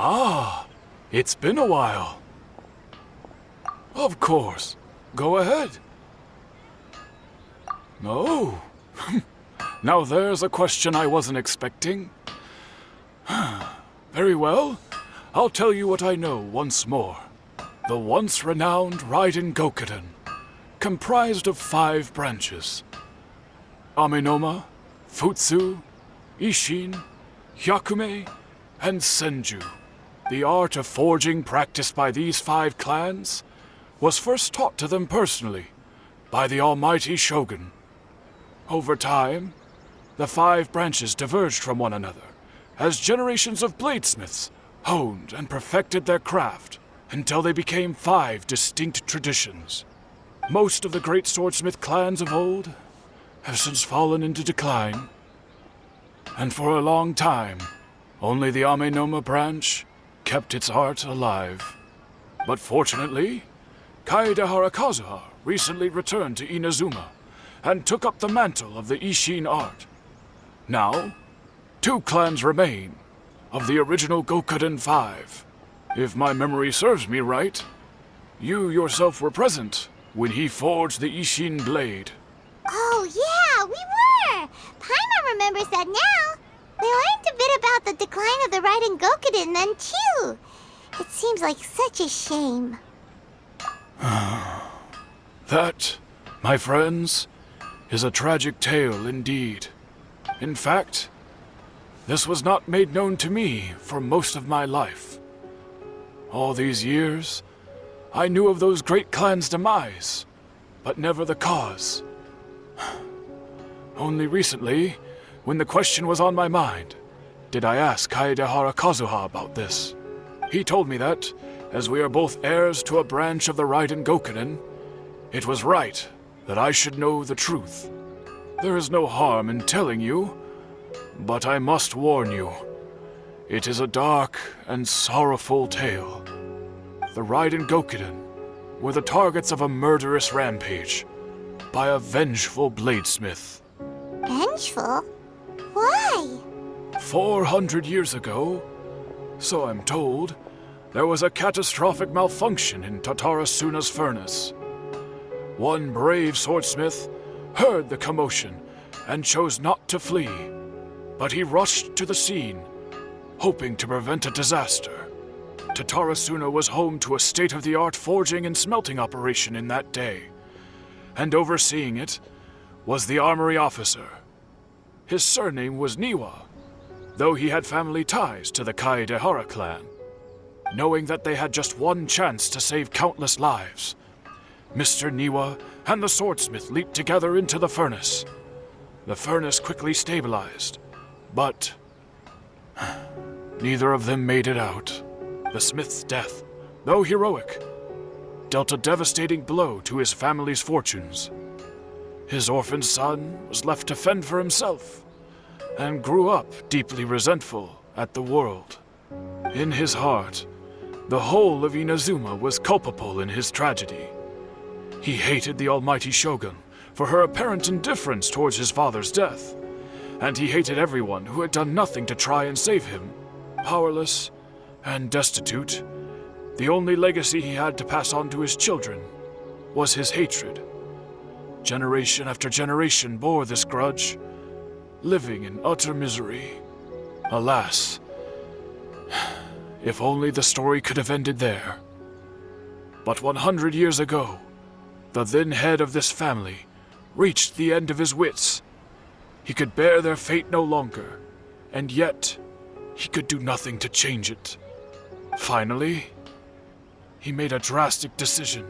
Ah, it's been a while. Of course. Go ahead. Oh. Now there's a question I wasn't expecting. Very well. I'll tell you what I know once more. The once renowned Raiden Gokuden, comprised of 5 branches. Amenoma, Futsu, Ishin, Hyakume, and Senju. The art of forging practiced by these 5 clans was first taught to them personally by the almighty Shogun. Over time, the 5 branches diverged from one another as generations of bladesmiths honed and perfected their craft until they became 5 distinct traditions. Most of the great swordsmith clans of old have since fallen into decline, and for a long time, only the Amenoma branch kept its art alive. But fortunately, Kaedehara Kazuha recently returned to Inazuma and took up the mantle of the Ishin art. Now, 2 clans remain of the original Gokuden 5. If my memory serves me right, you yourself were present when he forged the Ishin blade. Oh yeah, we were! Paimon remembers that now. We learned a bit about the decline of the Raiden Gokuden then too. It seems like such a shame. That, my friends, is a tragic tale indeed. In fact, this was not made known to me for most of my life. All these years, I knew of those great clans' demise, but never the cause. Only recently, when the question was on my mind, did I ask Kaedehara Kazuha about this. He told me that, as we are both heirs to a branch of the Raiden Gokuden, it was right that I should know the truth. There is no harm in telling you, but I must warn you. It is a dark and sorrowful tale. The Raiden Gokuden were the targets of a murderous rampage by a vengeful bladesmith. Vengeful? Why? 400 years ago, so I'm told, there was a catastrophic malfunction in Tatarasuna's furnace. One brave swordsmith heard the commotion and chose not to flee, but he rushed to the scene, hoping to prevent a disaster. Tatarasuna was home to a state-of-the-art forging and smelting operation in that day, and overseeing it was the armory officer. His surname was Niwa, though he had family ties to the Kaedehara clan. Knowing that they had just one chance to save countless lives, Mr. Niwa and the swordsmith leaped together into the furnace. The furnace quickly stabilized, but neither of them made it out. The smith's death, though heroic, dealt a devastating blow to his family's fortunes. His orphaned son was left to fend for himself, and grew up deeply resentful at the world. In his heart, the whole of Inazuma was culpable in his tragedy. He hated the almighty Shogun for her apparent indifference towards his father's death, and he hated everyone who had done nothing to try and save him. Powerless and destitute, the only legacy he had to pass on to his children was his hatred. Generation after generation bore this grudge, living in utter misery. Alas, if only the story could have ended there. But 100 years ago, the then head of this family reached the end of his wits. He could bear their fate no longer, and yet he could do nothing to change it. Finally, he made a drastic decision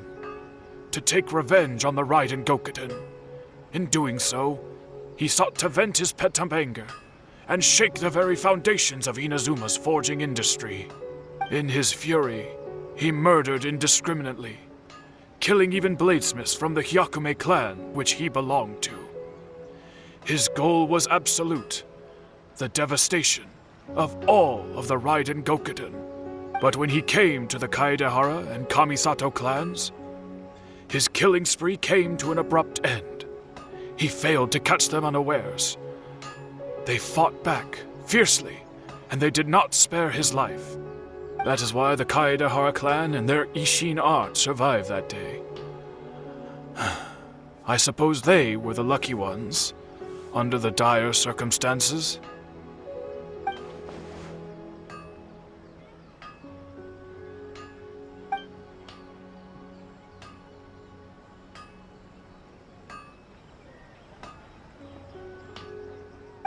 to take revenge on the Raiden Gokuden. In doing so, he sought to vent his pent-up anger and shake the very foundations of Inazuma's forging industry. In his fury, he murdered indiscriminately, killing even bladesmiths from the Hyakume clan which he belonged to. His goal was absolute, the devastation of all of the Raiden Gokuden. But when he came to the Kaedehara and Kamisato clans, his killing spree came to an abrupt end. He failed to catch them unawares. They fought back fiercely, and they did not spare his life. That is why the Kaedahara clan and their Ishin art survived that day. I suppose they were the lucky ones, under the dire circumstances.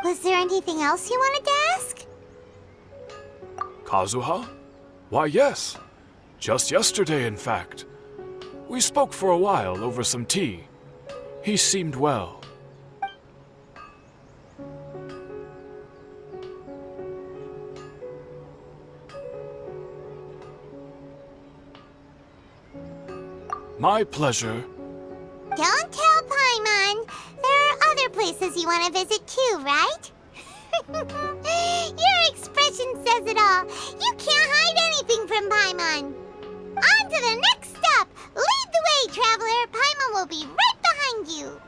Was there anything else you wanted to ask? Kazuha? Why, yes. Just yesterday, in fact. We spoke for a while over some tea. He seemed well. My pleasure. Don't tell Paimon. There are other places you want to visit too, right? Your expression says it all. You can't hide anything from Paimon. On to the next stop. Lead the way, traveler. Paimon will be right behind you.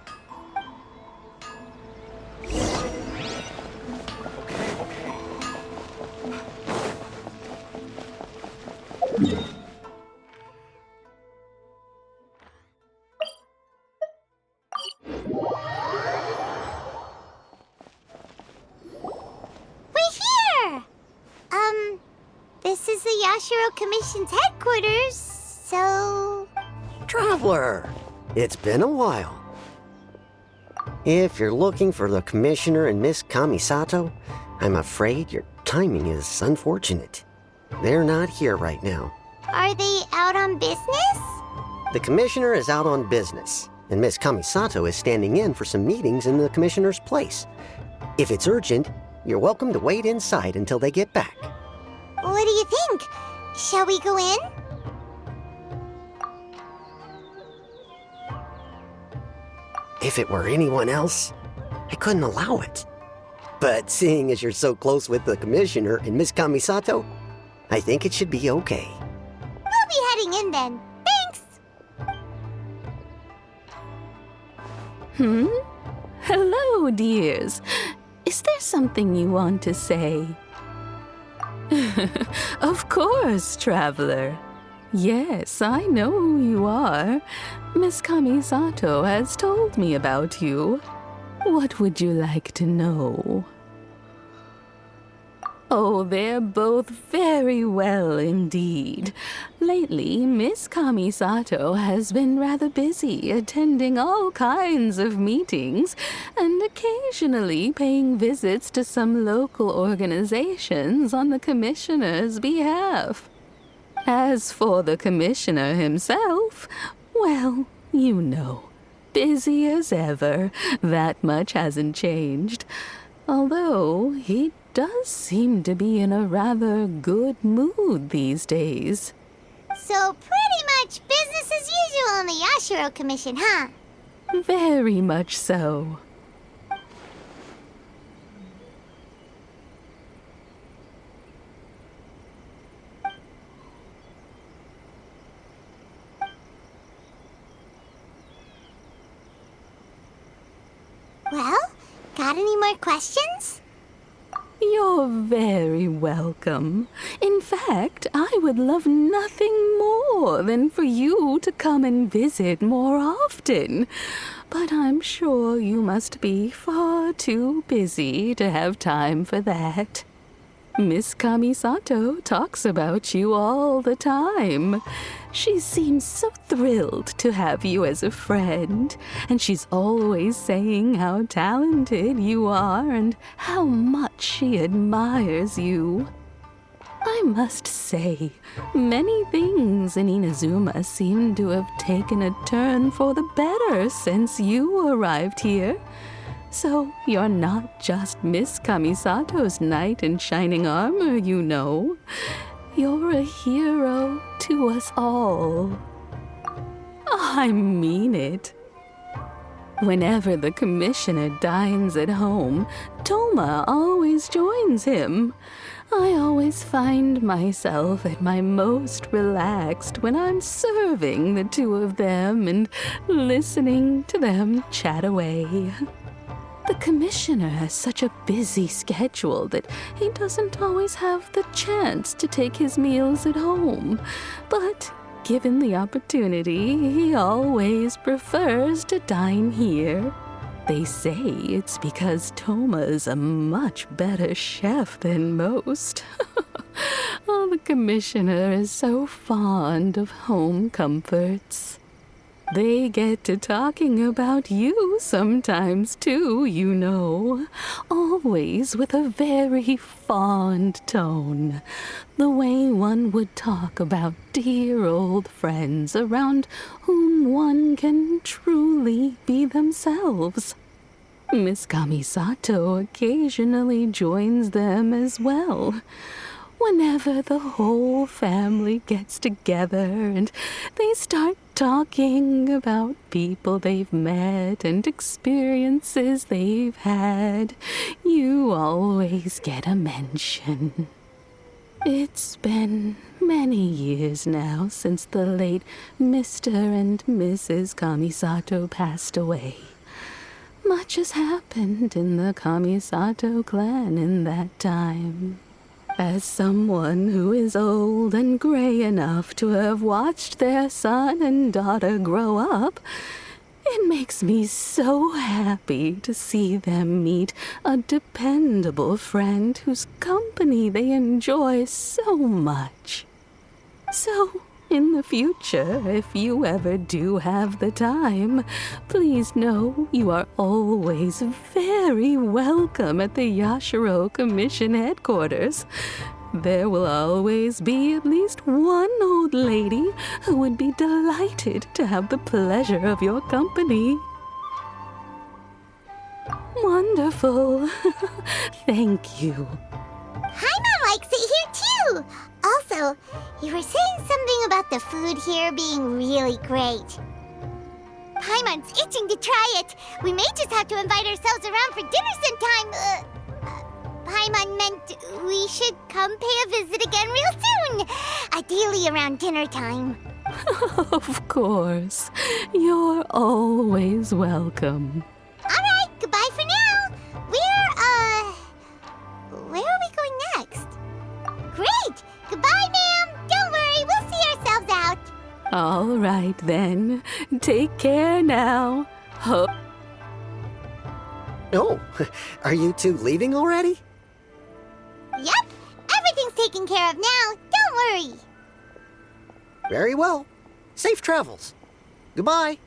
This is the Yashiro Commission's headquarters, so... Traveler, it's been a while. If you're looking for the Commissioner and Miss Kamisato, I'm afraid your timing is unfortunate. They're not here right now. Are they out on business? The Commissioner is out on business, and Miss Kamisato is standing in for some meetings in the Commissioner's place. If it's urgent, you're welcome to wait inside until they get back. What do you think? Shall we go in? If it were anyone else, I couldn't allow it. But seeing as you're so close with the Commissioner and Miss Kamisato, I think it should be okay. We'll be heading in then. Thanks! Hello, dears. Is there something you want to say? Of course, traveler. Yes, I know who you are. Miss Kamisato has told me about you. What would you like to know? Oh, they're both very well indeed. Lately, Miss Kamisato has been rather busy attending all kinds of meetings and occasionally paying visits to some local organizations on the Commissioner's behalf. As for the Commissioner himself, well, you know, busy as ever. That much hasn't changed. Although he does seem to be in a rather good mood these days. So pretty much business as usual in the Yashiro Commission, huh? Very much so. Well, got any more questions? You're very welcome. In fact, I would love nothing more than for you to come and visit more often. But I'm sure you must be far too busy to have time for that. Miss Kamisato talks about you all the time. She seems so thrilled to have you as a friend, and she's always saying how talented you are and how much she admires you. I must say, many things in Inazuma seem to have taken a turn for the better since you arrived here. So you're not just Miss Kamisato's knight in shining armor, you know. You're a hero to us all. I mean it. Whenever the Commissioner dines at home, Toma always joins him. I always find myself at my most relaxed when I'm serving the two of them and listening to them chat away. The commissioner has such a busy schedule that he doesn't always have the chance to take his meals at home. But given the opportunity, he always prefers to dine here. They say it's because Toma is a much better chef than most. Oh, the commissioner is so fond of home comforts. They get to talking about you sometimes, too, you know. Always with a very fond tone. The way one would talk about dear old friends around whom one can truly be themselves. Miss Kamisato occasionally joins them as well. Whenever the whole family gets together and they start talking about people they've met and experiences they've had, you always get a mention. It's been many years now since the late Mr. and Mrs. Kamisato passed away. Much has happened in the Kamisato clan in that time. As someone who is old and gray enough to have watched their son and daughter grow up, it makes me so happy to see them meet a dependable friend whose company they enjoy so much. So, in the future, if you ever do have the time, please know you are always very welcome at the Yashiro Commission headquarters. There will always be at least one old lady who would be delighted to have the pleasure of your company. Wonderful. Thank you. Paimon likes it here too. Also, you were saying something about the food here being really great. Paimon's itching to try it. We may just have to invite ourselves around for dinner sometime. Paimon meant we should come pay a visit again real soon. Ideally around dinner time. Of course. You're always welcome. Alright, goodbye for now. Where are we going next? Great! Goodbye, ma'am! Don't worry, we'll see ourselves out. All right, then. Take care now. Oh, are you two leaving already? Yep, everything's taken care of now. Don't worry. Very well. Safe travels. Goodbye.